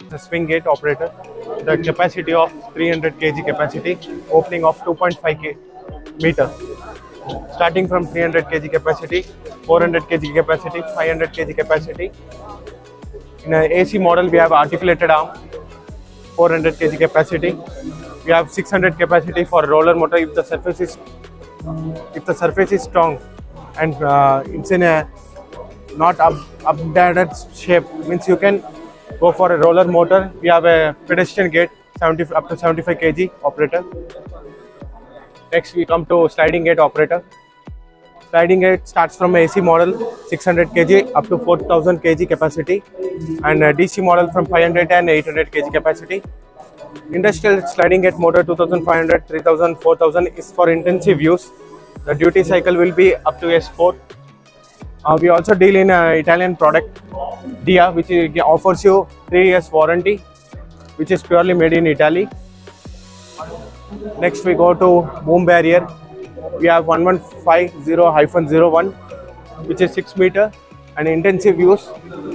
The swing gate operator. The capacity of 300 kg capacity, opening of 2.5 meter. Starting from 300 kg capacity, 400 kg capacity, 500 kg capacity. In an AC model, we have articulated arm, 400 kg capacity. We have 600 capacity for roller motor if the surface is strong and it's in a not updated shape, means you can go for a roller motor. We have a pedestrian gate up to 75 kg operator. Next we come to sliding gate operator. Sliding gate starts from AC model 600 kg up to 4000 kg capacity, and DC model from 500 and 800 kg capacity. Industrial sliding gate motor 2500, 3000, 4000 is for intensive use. The duty cycle will be up to S4. We also deal in Italian product DIA, which offers you 3 years warranty, which is purely made in Italy. Next we go to boom barrier. We have 1150-01, which is 6 meter and intensive use.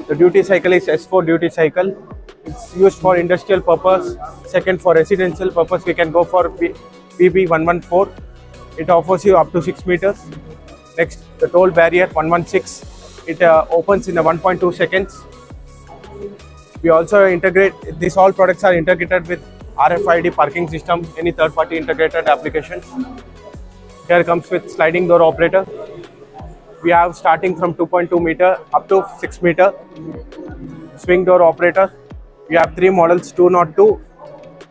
The duty cycle is S4 duty cycle. It's used for industrial purpose. Second, for residential purpose, we can go for BB114. It offers you up to 6 meters. Next, the toll barrier 116. It opens in 1.2 seconds. We also integrate, these all products are integrated with RFID parking system, any third-party integrated applications. Here comes with sliding door operator. We have starting from 2.2 meter up to 6 meter. Swing door operator. We have 3 models, 202,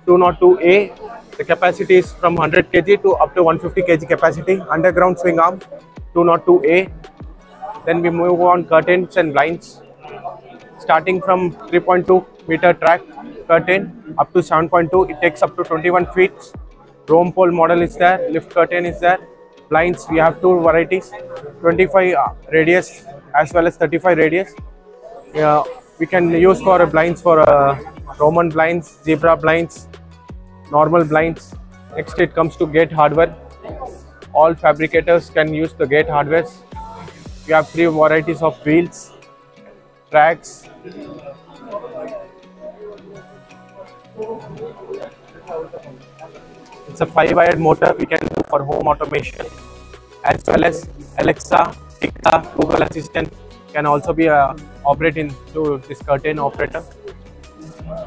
202A. The capacity is from 100 kg to up to 150 kg capacity. Underground swing arm, 202A. Then we move on curtains and blinds. Starting from 3.2 meter track curtain up to 7.2, it takes up to 21 feet. Rome pole model is there, lift curtain is there. Blinds, we have 2 varieties, 25 radius as well as 35 radius. We can use for blinds for Roman blinds, zebra blinds, normal blinds. Next it comes to gate hardware. All fabricators can use the gate hardware. We have 3 varieties of wheels, tracks. It's a 5-wired motor we can do for home automation, as well as Alexa, Alexa, Google Assistant can also be operate into this curtain operator.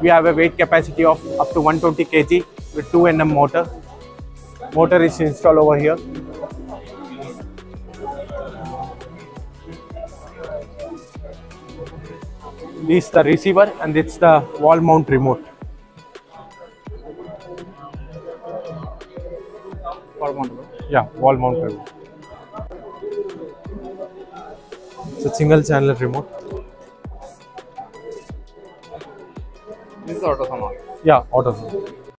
We have a weight capacity of up to 120 kg with 2 Nm motor. Motor is installed over here. This is the receiver and it's the wall mount remote. Yeah, wall mount remote. It's a single channel remote. This is Autozon. Yeah, Autozon.